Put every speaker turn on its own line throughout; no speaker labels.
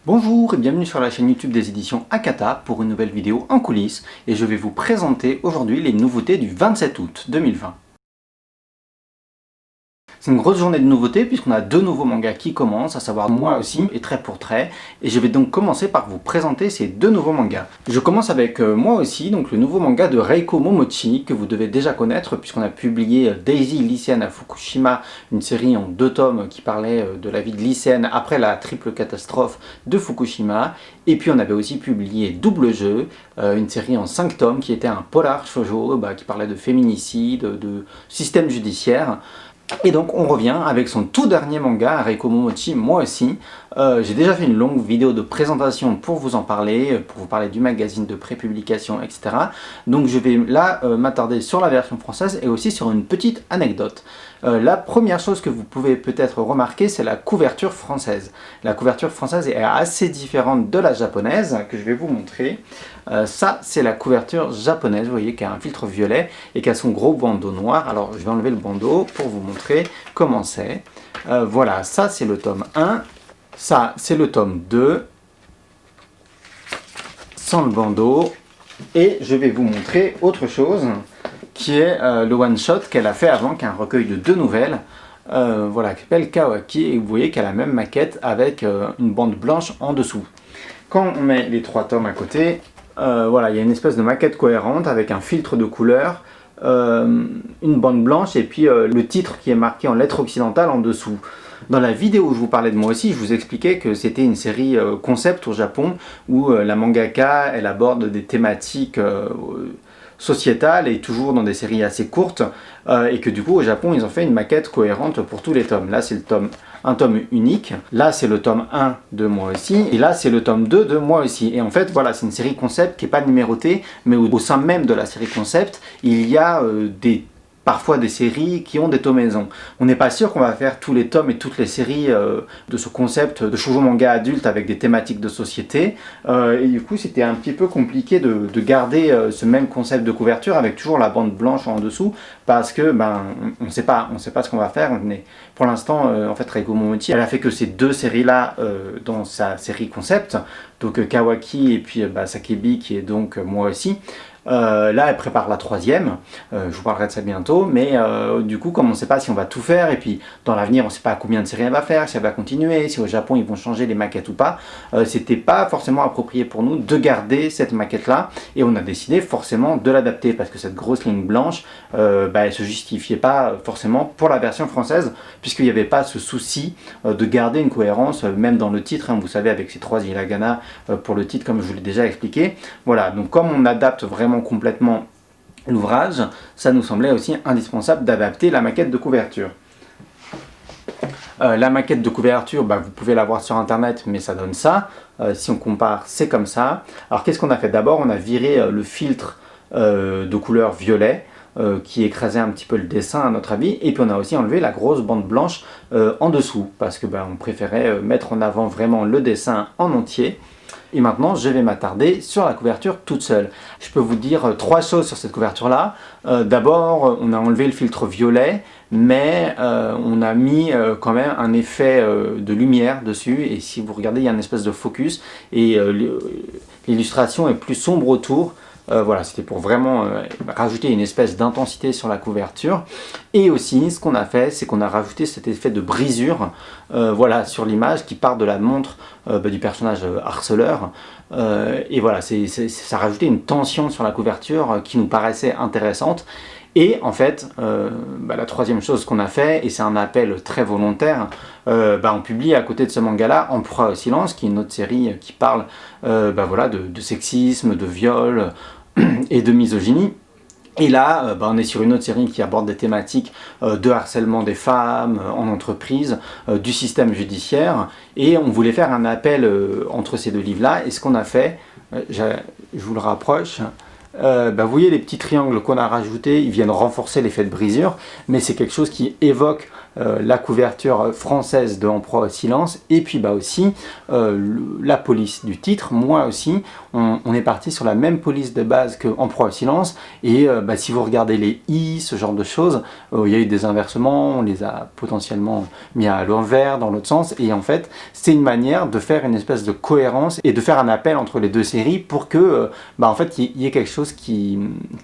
Bonjour et bienvenue sur la chaîne YouTube des éditions Akata pour une nouvelle vidéo en coulisses et je vais vous présenter aujourd'hui les nouveautés du 27 août 2020. C'est une grosse journée de nouveautés puisqu'on a deux nouveaux mangas qui commencent, à savoir Moi aussi et Trait pour Trait. Et je vais donc commencer par vous présenter ces deux nouveaux mangas. Je commence avec Moi aussi, donc le nouveau manga de Reiko Momochi que vous devez déjà connaître puisqu'on a publié Daisy, lycéenne à Fukushima, une série en 2 tomes qui parlait de la vie de lycéenne après la triple catastrophe de Fukushima. Et puis on avait aussi publié Double Jeu, une série en 5 tomes qui était un polar shoujo qui parlait de féminicide, de système judiciaire. Et donc on revient avec son tout dernier manga, Reiko Momochi, Moi aussi. J'ai déjà fait une longue vidéo de présentation pour vous en parler, pour vous parler du magazine de prépublication, etc. Donc je vais là m'attarder sur la version française et aussi sur une petite anecdote. La première chose que vous pouvez peut-être remarquer, c'est la couverture française. La couverture française est assez différente de la japonaise, que je vais vous montrer. Ça, c'est la couverture japonaise, vous voyez, qui a un filtre violet et qui a son gros bandeau noir. Alors, je vais enlever le bandeau pour vous montrer comment c'est. Voilà, ça, c'est le tome 1. Ça, c'est le tome 2, sans le bandeau. Et je vais vous montrer autre chose, qui est le one-shot qu'elle a fait avant, qui est un recueil de 2 nouvelles. Voilà, qui s'appelle Kawaki, et vous voyez qu'elle a la même maquette avec une bande blanche en dessous. Quand on met les 3 tomes à côté, voilà, il y a une espèce de maquette cohérente avec un filtre de couleur, une bande blanche et puis le titre qui est marqué en lettres occidentales en dessous. Dans la vidéo où je vous parlais de Moi aussi, je vous expliquais que c'était une série concept au Japon où la mangaka, elle aborde des thématiques sociétales et toujours dans des séries assez courtes et que du coup au Japon ils ont fait une maquette cohérente pour tous les tomes. Là c'est un tome unique, là c'est le tome 1 de Moi aussi et là c'est le tome 2 de Moi aussi. Et en fait voilà, c'est une série concept qui n'est pas numérotée, mais au sein même de la série concept il y a parfois des séries qui ont des tomaisons. On n'est pas sûr qu'on va faire tous les tomes et toutes les séries de ce concept de shoujo manga adulte avec des thématiques de société. Et du coup, c'était un petit peu compliqué de garder ce même concept de couverture avec toujours la bande blanche en dessous parce que on ne sait pas ce qu'on va faire. Pour l'instant, en fait, Reiko Momochi, elle a fait que ces 2 séries-là dans sa série concept, donc Kawaki et puis Sakebi qui est donc Moi aussi. Là, elle prépare la 3e, je vous parlerai de ça bientôt, mais du coup, comme on ne sait pas si on va tout faire, et puis dans l'avenir, on ne sait pas combien de séries elle va faire, si elle va continuer, si au Japon ils vont changer les maquettes ou pas, c'était pas forcément approprié pour nous de garder cette maquette-là, et on a décidé forcément de l'adapter, parce que cette grosse ligne blanche, elle se justifiait pas forcément pour la version française, puisqu'il n'y avait pas ce souci de garder une cohérence, même dans le titre, vous savez, avec ces 3 hiragana pour le titre, comme je vous l'ai déjà expliqué. Voilà, donc comme on adapte vraiment complètement l'ouvrage, ça nous semblait aussi indispensable d'adapter la maquette de couverture. La maquette de couverture, vous pouvez la voir sur internet, mais ça donne ça. Si on compare, c'est comme ça. Alors qu'est-ce qu'on a fait? D'abord, on a viré le filtre de couleur violet, qui écrasait un petit peu le dessin à notre avis, et puis on a aussi enlevé la grosse bande blanche en dessous, parce que on préférait mettre en avant vraiment le dessin en entier. Et maintenant, je vais m'attarder sur la couverture toute seule. Je peux vous dire 3 choses sur cette couverture-là. D'abord, on a enlevé le filtre violet, mais on a mis quand même un effet de lumière dessus. Et si vous regardez, il y a une espèce de focus, et l'illustration est plus sombre autour. Voilà, c'était pour vraiment rajouter une espèce d'intensité sur la couverture. Et aussi, ce qu'on a fait, c'est qu'on a rajouté cet effet de brisure voilà, sur l'image qui part de la montre du personnage harceleur. Et voilà, ça a rajouté une tension sur la couverture qui nous paraissait intéressante. Et en fait, la 3e chose qu'on a fait, et c'est un appel très volontaire, on publie à côté de ce manga-là Empereur au silence, qui est une autre série qui parle voilà, de sexisme, de viol et de misogynie. Et là, on est sur une autre série qui aborde des thématiques de harcèlement des femmes en entreprise, du système judiciaire, et on voulait faire un appel entre ces 2 livres-là, et ce qu'on a fait, je vous le rapproche, vous voyez les petits triangles qu'on a rajoutés, ils viennent renforcer l'effet de brisure, mais c'est quelque chose qui évoque la couverture française de En proie au silence, et puis bah aussi la police du titre. Moi aussi, on est parti sur la même police de base que En proie au silence, et bah, si vous regardez les i, ce genre de choses, il y a eu des inversements, on les a potentiellement mis à l'envers, dans l'autre sens, et en fait, c'est une manière de faire une espèce de cohérence et de faire un appel entre les deux séries pour que, bah, en fait, il y ait quelque chose qui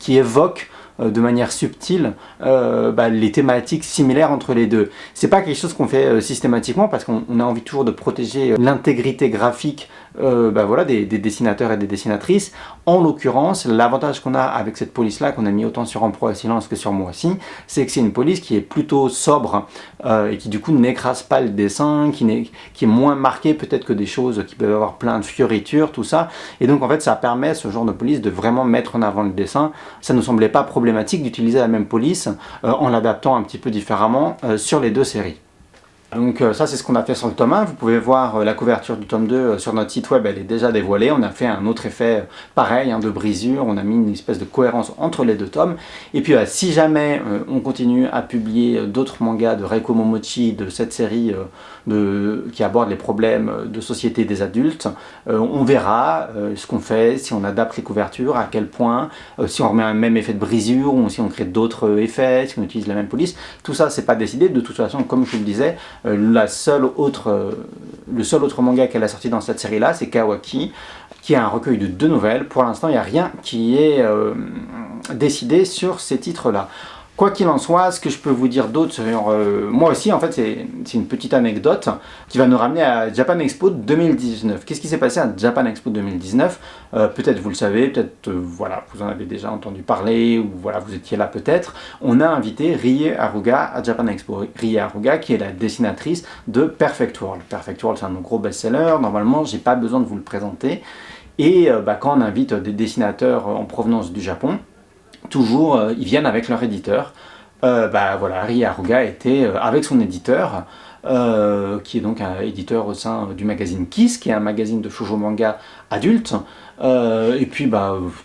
évoque de manière subtile bah, les thématiques similaires entre les deux. C'est pas quelque chose qu'on fait systématiquement parce qu'on a envie toujours de protéger l'intégrité graphique bah, voilà, des dessinateurs et des dessinatrices. En l'occurrence, l'avantage qu'on a avec cette police-là, qu'on a mis autant sur En proie au silence que sur Moi aussi, c'est que c'est une police qui est plutôt sobre et qui du coup n'écrase pas le dessin, qui est moins marquée peut-être que des choses qui peuvent avoir plein de fioritures, tout ça. Et donc en fait, ça permet, ce genre de police, de vraiment mettre en avant le dessin. Ça ne nous semblait pas problématique d'utiliser la même police en l'adaptant un petit peu différemment sur les deux séries. Donc ça c'est ce qu'on a fait sur le tome 1, vous pouvez voir la couverture du tome 2 sur notre site web, elle est déjà dévoilée, on a fait un autre effet pareil de brisure, on a mis une espèce de cohérence entre les deux tomes, et puis si jamais on continue à publier d'autres mangas de Reiko Momochi, de cette série qui aborde les problèmes de société des adultes, on verra ce qu'on fait, si on adapte les couvertures, à quel point, si on remet un même effet de brisure, ou si on crée d'autres effets, si on utilise la même police, tout ça c'est pas décidé, de toute façon comme je vous le disais, le seul autre manga qu'elle a sorti dans cette série-là, c'est Kawaki, qui est un recueil de 2 nouvelles. Pour l'instant, il n'y a rien qui est décidé sur ces titres-là. Quoi qu'il en soit, ce que je peux vous dire d'autre sur moi aussi, en fait, c'est une petite anecdote qui va nous ramener à Japan Expo 2019. Qu'est-ce qui s'est passé à Japan Expo 2019 peut-être vous le savez, peut-être voilà, vous en avez déjà entendu parler, ou voilà, vous étiez là peut-être. On a invité Rie Haruga à Japan Expo. Rie Haruga, qui est la dessinatrice de Perfect World. Perfect World, c'est un de nos gros best-sellers. Normalement, j'ai pas besoin de vous le présenter. Et quand on invite des dessinateurs en provenance du Japon, toujours, ils viennent avec leur éditeur. Voilà, Rie Haruga était avec son éditeur, qui est donc un éditeur au sein du magazine Kiss, qui est un magazine de shoujo manga adulte. Et puis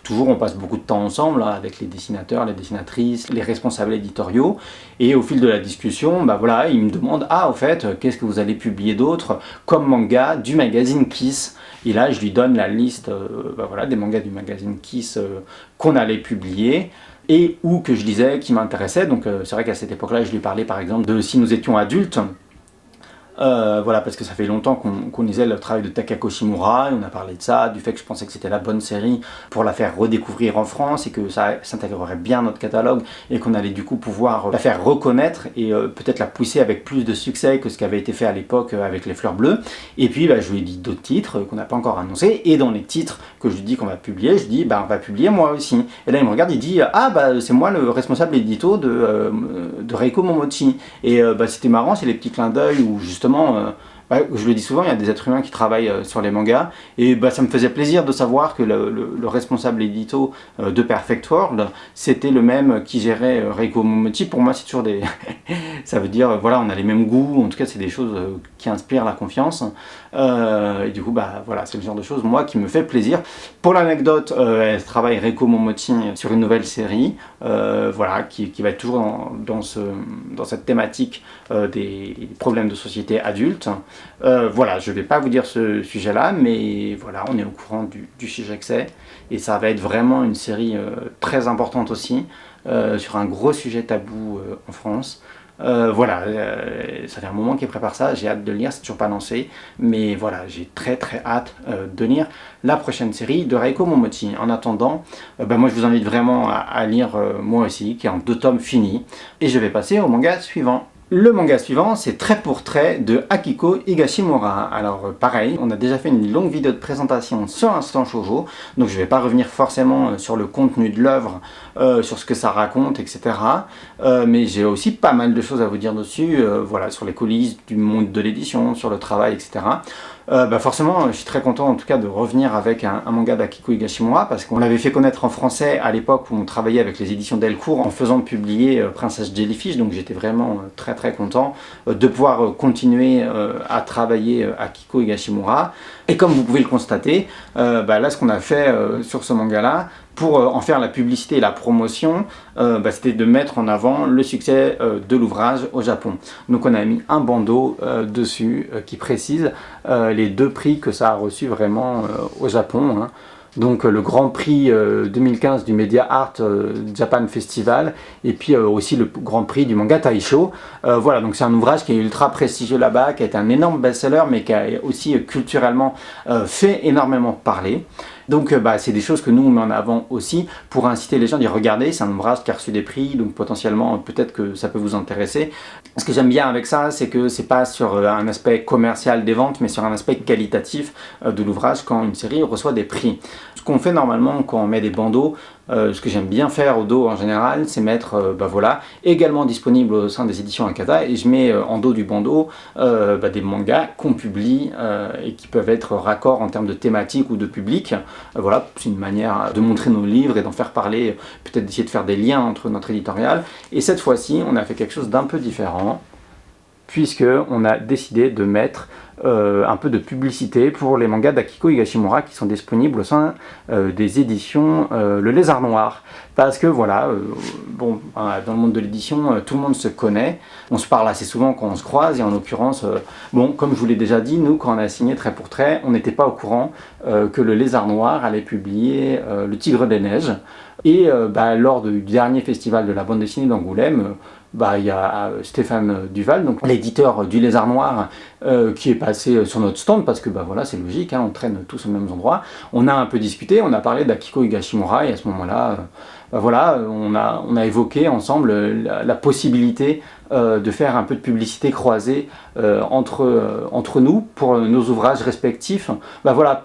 toujours on passe beaucoup de temps ensemble avec les dessinateurs, les dessinatrices, les responsables éditoriaux, et au fil de la discussion, voilà, ils me demandent au fait, qu'est-ce que vous allez publier d'autre comme manga du magazine Kiss. Et là je lui donne la liste voilà, des mangas du magazine Kiss qu'on allait publier et ou que je lisais, qui m'intéressaient. Donc c'est vrai qu'à cette époque-là, je lui parlais par exemple de Si nous étions adultes. Voilà, parce que ça fait longtemps qu'on lisait le travail de Takako Shimura, et on a parlé de ça, du fait que je pensais que c'était la bonne série pour la faire redécouvrir en France, et que ça s'intégrerait bien à notre catalogue, et qu'on allait du coup pouvoir la faire reconnaître, et peut-être la pousser avec plus de succès que ce qui avait été fait à l'époque avec Les Fleurs Bleues. Et puis je lui ai dit d'autres titres qu'on n'a pas encore annoncés, et dans les titres que je lui dis qu'on va publier, je dis on va publier moi aussi. Et là il me regarde, il dit c'est moi le responsable édito de Reiko Momochi. Et c'était marrant, c'est les petits clins d'œil où justement, je le dis souvent, il y a des êtres humains qui travaillent sur les mangas, et ça me faisait plaisir de savoir que le responsable édito de Perfect World, c'était le même qui gérait Reiko Momochi. Pour moi, c'est toujours des... ça veut dire, voilà, on a les mêmes goûts, en tout cas, c'est des choses qui inspirent la confiance. Et du coup, voilà, c'est le genre de choses, moi, qui me fait plaisir. Pour l'anecdote, elle travaille, Reiko Momochi, sur une nouvelle série, voilà, qui va être toujours dans cette thématique des problèmes de société adultes. Voilà, je ne vais pas vous dire ce sujet-là, mais voilà, on est au courant du sujet que c'est, et ça va être vraiment une série très importante aussi, sur un gros sujet tabou en France. Voilà, ça fait un moment qu'il prépare ça, j'ai hâte de le lire, c'est toujours pas lancé, mais voilà, j'ai très hâte de lire la prochaine série de Reiko Momochi. En attendant, moi je vous invite vraiment à lire Moi aussi, qui est en 2 tomes finis, et je vais passer au manga suivant. Le manga suivant, c'est Trait pour trait de Akiko Higashimura. Alors pareil, on a déjà fait une longue vidéo de présentation sur Instant Shoujo, donc je ne vais pas revenir forcément sur le contenu de l'œuvre, sur ce que ça raconte, etc. Mais j'ai aussi pas mal de choses à vous dire dessus, voilà, sur les coulisses du monde de l'édition, sur le travail, etc. Forcément, je suis très content en tout cas de revenir avec un manga d'Akiko Higashimura, parce qu'on l'avait fait connaître en français à l'époque où on travaillait avec les éditions Delcourt en faisant publier Princesse Jellyfish, donc j'étais vraiment très content de pouvoir continuer à travailler Akiko Higashimura. Et comme vous pouvez le constater, là ce qu'on a fait sur ce manga là, pour en faire la publicité et la promotion, c'était de mettre en avant le succès de l'ouvrage au Japon. Donc on a mis un bandeau dessus qui précise les 2 prix que ça a reçu vraiment au Japon, hein. Donc le Grand Prix 2015 du Media Art Japan Festival, et puis aussi le Grand Prix du manga Taisho. Voilà, donc c'est un ouvrage qui est ultra prestigieux là-bas, qui a été un énorme best-seller, mais qui a aussi culturellement fait énormément parler. Donc c'est des choses que nous on met en avant aussi pour inciter les gens à dire regardez, c'est un ouvrage qui a reçu des prix, donc potentiellement peut-être que ça peut vous intéresser. Ce que j'aime bien avec ça, c'est que c'est pas sur un aspect commercial des ventes, mais sur un aspect qualitatif de l'ouvrage quand une série reçoit des prix. Ce qu'on fait normalement quand on met des bandeaux, ce que j'aime bien faire au dos en général, c'est mettre également disponible au sein des éditions Akata, et je mets en dos du bandeau des mangas qu'on publie et qui peuvent être raccords en termes de thématique ou de public. Voilà, c'est une manière de montrer nos livres et d'en faire parler, peut-être d'essayer de faire des liens entre notre éditorial. Et cette fois-ci, on a fait quelque chose d'un peu différent, puisqu'on a décidé de mettre un peu de publicité pour les mangas d'Akiko Higashimura qui sont disponibles au sein des éditions Le Lézard Noir. Parce que voilà, dans le monde de l'édition, tout le monde se connaît, on se parle assez souvent quand on se croise, et en l'occurrence, comme je vous l'ai déjà dit, nous quand on a signé Trait pour Trait, on n'était pas au courant que Le Lézard Noir allait publier Le Tigre des Neiges. Et lors du dernier festival de la bande dessinée d'Angoulême, il y a Stéphane Duval, donc l'éditeur du Lézard Noir, qui est passé sur notre stand, parce que c'est logique, hein, on traîne tous aux mêmes endroits. On a un peu discuté, on a parlé d'Akiko Higashimura, et à ce moment-là, on a évoqué ensemble la possibilité de faire un peu de publicité croisée entre nous pour nos ouvrages respectifs,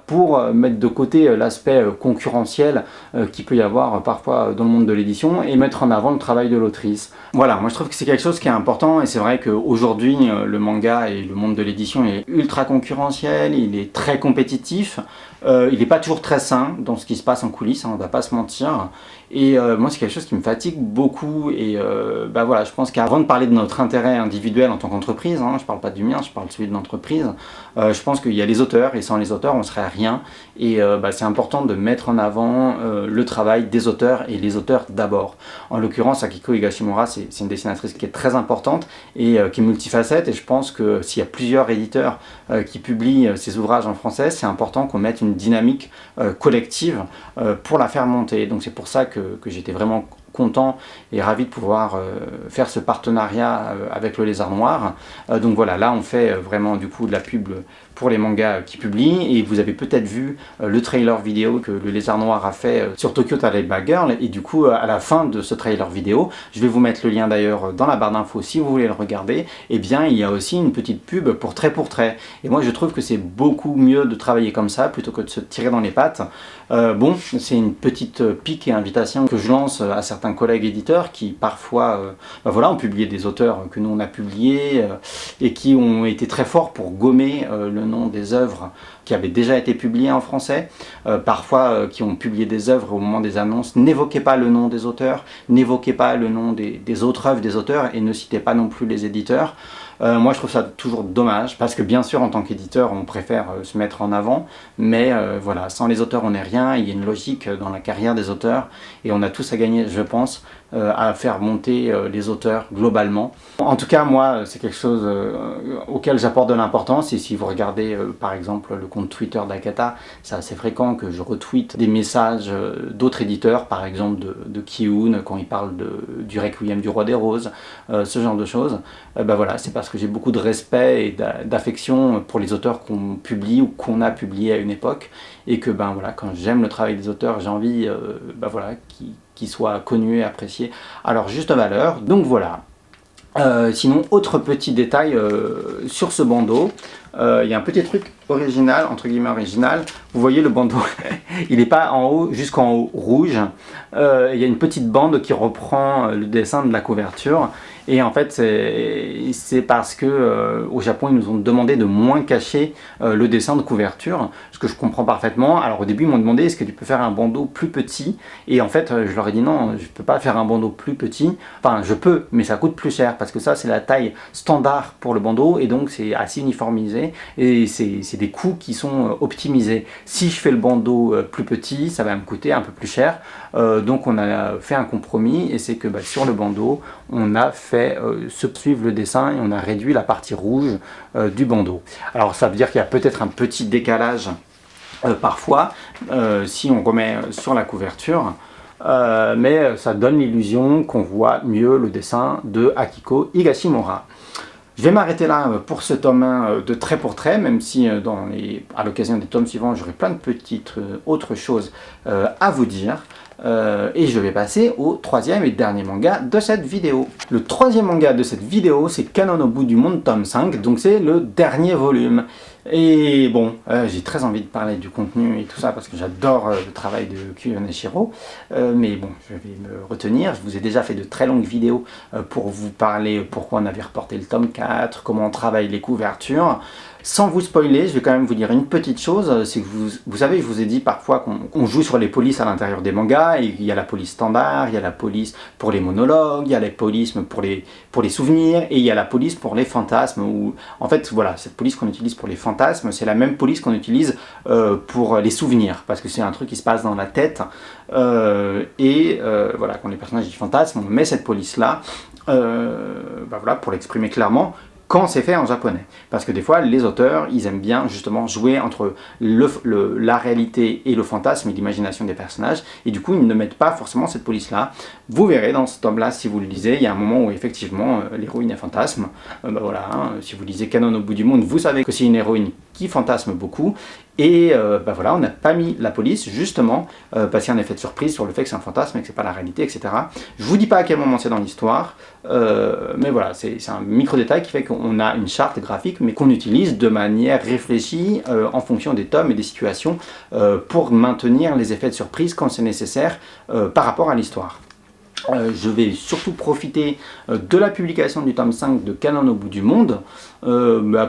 pour mettre de côté l'aspect concurrentiel qu'il peut y avoir parfois dans le monde de l'édition et mettre en avant le travail de l'autrice. Voilà, moi je trouve que c'est quelque chose qui est important, et c'est vrai qu'aujourd'hui le manga et le monde de l'édition est ultra concurrentiel, il est très compétitif, il n'est pas toujours très sain dans ce qui se passe en coulisses, hein, on ne va pas se mentir. Et moi c'est quelque chose qui me fatigue beaucoup, et je pense qu'avant de parler de notre intérêt individuel en tant qu'entreprise, hein, je parle pas du mien, je parle de celui de l'entreprise, je pense qu'il y a les auteurs, et sans les auteurs on serait rien, et c'est important de mettre en avant le travail des auteurs, et les auteurs d'abord. En l'occurrence Akiko Higashimura, c'est une dessinatrice qui est très importante et qui est multifacette, et je pense que s'il y a plusieurs éditeurs qui publient ces ouvrages en français, c'est important qu'on mette une dynamique collective pour la faire monter. Donc c'est pour ça que j'étais vraiment content et ravi de pouvoir faire ce partenariat avec le Lézard Noir. Donc voilà, là on fait vraiment du coup de la pub pour les mangas qui publient, et vous avez peut-être vu le trailer vidéo que le Lézard Noir a fait sur Tokyo Tareba Girl, et du coup à la fin de ce trailer vidéo, je vais vous mettre le lien d'ailleurs dans la barre d'infos si vous voulez le regarder, et bien il y a aussi une petite pub pour Trait pour Trait, et moi je trouve que c'est beaucoup mieux de travailler comme ça plutôt que de se tirer dans les pattes. C'est une petite pique et invitation que je lance à certains collègues éditeurs qui parfois ont publié des auteurs que nous on a publiés et qui ont été très forts pour gommer le nom des œuvres qui avaient déjà été publiées en français, parfois qui ont publié des œuvres au moment des annonces, n'évoquez pas le nom des auteurs, n'évoquez pas le nom des autres œuvres des auteurs, et ne citez pas non plus les éditeurs. Moi je trouve ça toujours dommage, parce que bien sûr en tant qu'éditeur on préfère se mettre en avant, mais sans les auteurs on n'est rien, il y a une logique dans la carrière des auteurs, et on a tous à gagner, je pense, à faire monter les auteurs globalement. En tout cas moi c'est quelque chose auquel j'apporte de l'importance, et si vous regardez par exemple le compte Twitter d'Akata, c'est assez fréquent que je retweete des messages d'autres éditeurs, par exemple de Kiun quand il parle du Requiem du Roi des Roses, ce genre de choses. C'est parce que j'ai beaucoup de respect et d'affection pour les auteurs qu'on publie ou qu'on a publié à une époque, et que quand j'aime le travail des auteurs, j'ai envie qu'ils soient connus et appréciés à leur juste valeur. Donc voilà. Sinon, autre petit détail sur ce bandeau, il y a un petit truc original, entre guillemets original. Vous voyez le bandeau, il n'est pas en haut jusqu'en haut rouge. Il y a une petite bande qui reprend le dessin de la couverture. Et en fait, c'est parce que au Japon, ils nous ont demandé de moins cacher le dessin de couverture, ce que je comprends parfaitement. Alors au début, ils m'ont demandé est-ce que tu peux faire un bandeau plus petit, et en fait, je leur ai dit non, je ne peux pas faire un bandeau plus petit. Enfin, je peux, mais ça coûte plus cher, parce que ça, c'est la taille standard pour le bandeau, et donc c'est assez uniformisé. qualité, et c'est des coûts qui sont optimisés. Si je fais le bandeau plus petit, ça va me coûter un peu plus cher, donc on a fait un compromis, et c'est que sur le bandeau, on a fait se suivre le dessin, et on a réduit la partie rouge du bandeau. Alors ça veut dire qu'il y a peut-être un petit décalage parfois, si on remet sur la couverture, mais ça donne l'illusion qu'on voit mieux le dessin de Akiko Higashimura. Je vais m'arrêter là pour ce tome 1 de trait pour trait, même si à l'occasion des tomes suivants, j'aurai plein de petites autres choses à vous dire. Et je vais passer au troisième et dernier manga de cette vidéo. Le troisième manga de cette vidéo, c'est Kanon au bout du monde tome 5, donc c'est le dernier volume. Et bon, j'ai très envie de parler du contenu et tout ça parce que j'adore le travail de Kuyoneshiro, mais bon, je vais me retenir. Je vous ai déjà fait de très longues vidéos pour vous parler pourquoi on avait reporté le tome 4, comment on travaille les couvertures. Sans vous spoiler, je vais quand même vous dire une petite chose, c'est que vous savez, je vous ai dit parfois qu'on joue sur les polices à l'intérieur des mangas, et il y a la police standard, il y a la police pour les monologues, il y a la police pour les souvenirs, et il y a la police pour les fantasmes, où, en fait, voilà, cette police qu'on utilise pour les fantasmes, c'est la même police qu'on utilise pour les souvenirs, parce que c'est un truc qui se passe dans la tête, voilà, quand les personnages disent fantasmes, on met cette police-là, voilà, pour l'exprimer clairement, quand c'est fait en japonais. Parce que des fois, les auteurs, ils aiment bien justement jouer entre la réalité et le fantasme et l'imagination des personnages, et du coup, ils ne mettent pas forcément cette police-là. Vous verrez dans ce tome-là, si vous le lisez, il y a un moment où effectivement, l'héroïne est fantasme. Voilà, hein, si vous lisez Kanon au bout du monde, vous savez que c'est une héroïne qui fantasme beaucoup, et voilà, on n'a pas mis la police, justement, parce qu'il y a un effet de surprise sur le fait que c'est un fantasme et que c'est pas la réalité, etc. Je vous dis pas à quel moment c'est dans l'histoire, mais voilà, c'est un micro-détail qui fait qu'on a une charte graphique, mais qu'on utilise de manière réfléchie, en fonction des tomes et des situations, pour maintenir les effets de surprise quand c'est nécessaire, par rapport à l'histoire. Je vais surtout profiter de la publication du tome 5 de Kanon au bout du monde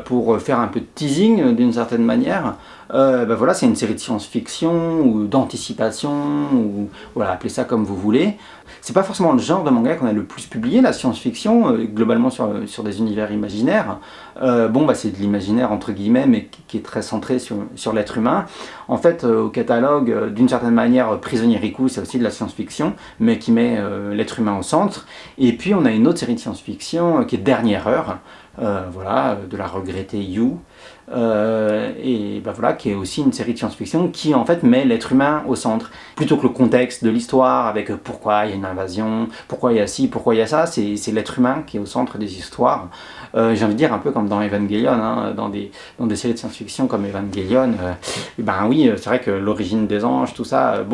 pour faire un peu de teasing d'une certaine manière. Voilà, c'est une série de science-fiction ou d'anticipation, ou voilà, appelez ça comme vous voulez. C'est pas forcément le genre de manga qu'on a le plus publié, la science-fiction, globalement sur des univers imaginaires. C'est de l'imaginaire entre guillemets, mais qui est très centré sur l'être humain. En fait, au catalogue, d'une certaine manière, Prisonnier Riku, c'est aussi de la science-fiction, mais qui met l'être humain au centre. Et puis on a une autre série de science-fiction qui est Dernière Heure, voilà, de la regrettée You, voilà, qui est aussi une série de science-fiction qui en fait met l'être humain au centre, plutôt que le contexte de l'histoire avec pourquoi il y a une invasion, pourquoi il y a ci, pourquoi il y a ça. C'est l'être humain qui est au centre des histoires. J'ai envie de dire un peu comme dans Evangelion, hein, dans des séries de science-fiction comme Evangelion, oui, c'est vrai que l'origine des anges, tout ça,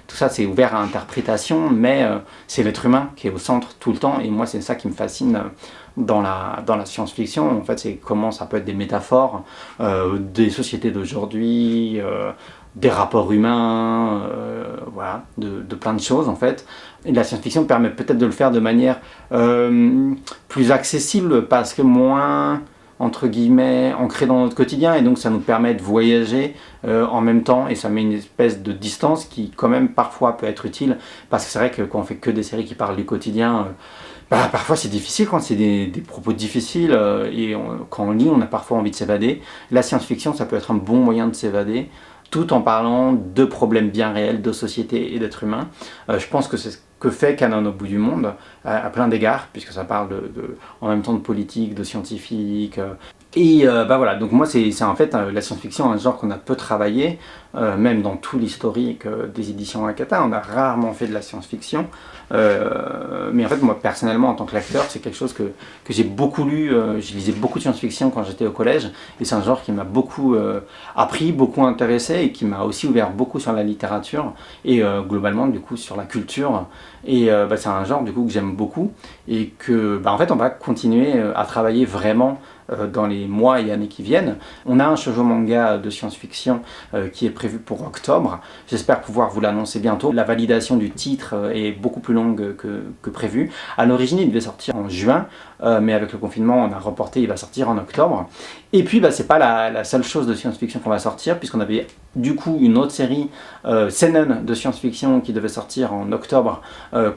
tout ça c'est ouvert à interprétation, mais c'est l'être humain qui est au centre tout le temps, et moi c'est ça qui me fascine dans la science-fiction. En fait, c'est comment ça peut être des métaphores des sociétés d'aujourd'hui, des rapports humains, voilà, de plein de choses en fait. Et la science-fiction permet peut-être de le faire de manière plus accessible, parce que moins, entre guillemets, ancré dans notre quotidien, et donc ça nous permet de voyager en même temps, et ça met une espèce de distance qui quand même parfois peut être utile, parce que c'est vrai que quand on fait que des séries qui parlent du quotidien, parfois c'est difficile quand c'est des propos difficiles, quand on lit on a parfois envie de s'évader. La science-fiction, ça peut être un bon moyen de s'évader, tout en parlant de problèmes bien réels de société et d'êtres humains. Je pense que c'est ce que fait Kanon au bout du monde, à plein d'égards, puisque ça parle en même temps de politique, de scientifique. Voilà, donc moi c'est en fait la science-fiction, un genre qu'on a peu travaillé, même dans tout l'historique des éditions Akata, on a rarement fait de la science-fiction, mais en fait moi personnellement en tant que lecteur, c'est quelque chose que j'ai beaucoup lu, je lisais beaucoup de science-fiction quand j'étais au collège, et c'est un genre qui m'a beaucoup appris, beaucoup intéressé, et qui m'a aussi ouvert beaucoup sur la littérature, et globalement du coup sur la culture, et c'est un genre du coup que j'aime beaucoup, et que en fait on va continuer à travailler vraiment dans les mois et années qui viennent. On a un shoujo manga de science-fiction qui est prévu pour octobre. J'espère pouvoir vous l'annoncer bientôt. La validation du titre est beaucoup plus longue que prévu. À l'origine, il devait sortir en juin, mais avec le confinement, on a reporté, il va sortir en octobre. Et puis, c'est pas la seule chose de science-fiction qu'on va sortir, puisqu'on avait du coup une autre série seinen de science-fiction qui devait sortir en octobre,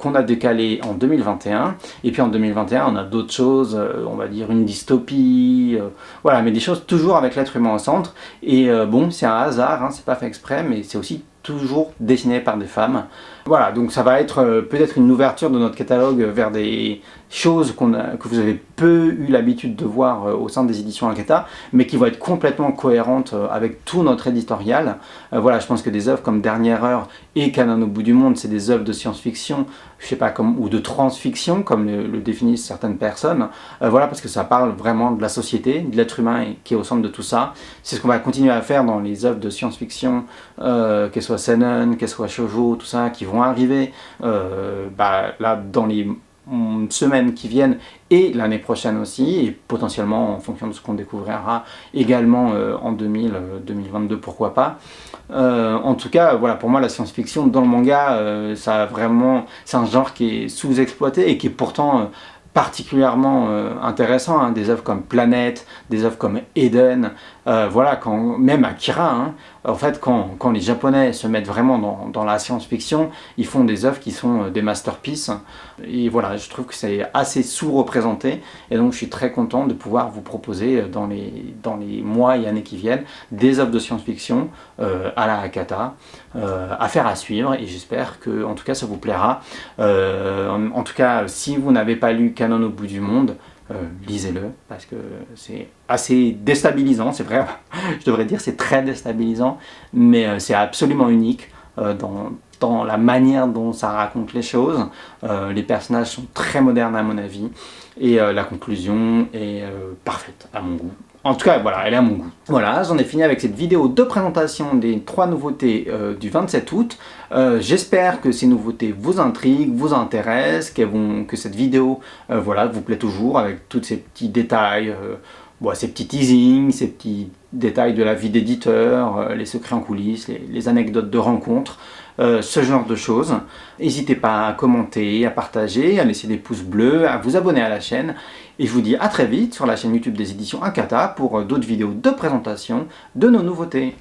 qu'on a décalé en 2021. Et puis en 2021, on a d'autres choses, on va dire une dystopie, psychologie, voilà, mais des choses toujours avec l'être humain au centre. Et bon, c'est un hasard, hein, c'est pas fait exprès, mais c'est aussi toujours dessiné par des femmes. Voilà, donc ça va être peut-être une ouverture de notre catalogue vers des choses que vous avez peu eu l'habitude de voir au sein des éditions Akata, mais qui vont être complètement cohérentes avec tout notre éditorial. Voilà, je pense que des œuvres comme Dernière Heure et Kanon au bout du monde, c'est des œuvres de science-fiction, je sais pas, ou de transfiction, comme le définissent certaines personnes. Voilà, parce que ça parle vraiment de la société, de l'être humain qui est au centre de tout ça. C'est ce qu'on va continuer à faire dans les œuvres de science-fiction, qu'elles soient seinen, qu'elles soient shoujo, tout ça, qui vont arriver là dans les semaines qui viennent et l'année prochaine aussi, et potentiellement en fonction de ce qu'on découvrira également en 2022, pourquoi pas. En tout cas, voilà, pour moi la science-fiction dans le manga, c'est un genre qui est sous-exploité et qui est pourtant particulièrement intéressant, hein. Des œuvres comme Planète, des œuvres comme Eden, voilà, même Akira, hein. En fait, quand les Japonais se mettent vraiment dans la science-fiction, ils font des œuvres qui sont des masterpieces. Et voilà, je trouve que c'est assez sous-représenté. Et donc, je suis très content de pouvoir vous proposer dans les mois et années qui viennent des œuvres de science-fiction à la Akata, affaire à suivre. Et j'espère que, en tout cas, ça vous plaira. En tout cas, si vous n'avez pas lu Kanon au bout du monde, lisez-le, parce que c'est assez déstabilisant, c'est vrai, je devrais dire c'est très déstabilisant, mais c'est absolument unique dans la manière dont ça raconte les choses. Les personnages sont très modernes à mon avis, et la conclusion est parfaite à mon goût. En tout cas, voilà, elle est à mon goût. Voilà, j'en ai fini avec cette vidéo de présentation des 3 nouveautés du 27 août. J'espère que ces nouveautés vous intriguent, vous intéressent, que cette vidéo voilà, vous plaît toujours, avec tous ces petits détails, ces petits teasings, ces petits détails de la vie d'éditeur, les secrets en coulisses, les anecdotes de rencontres, ce genre de choses. N'hésitez pas à commenter, à partager, à laisser des pouces bleus, à vous abonner à la chaîne. Et je vous dis à très vite sur la chaîne YouTube des éditions Akata pour d'autres vidéos de présentation de nos nouveautés.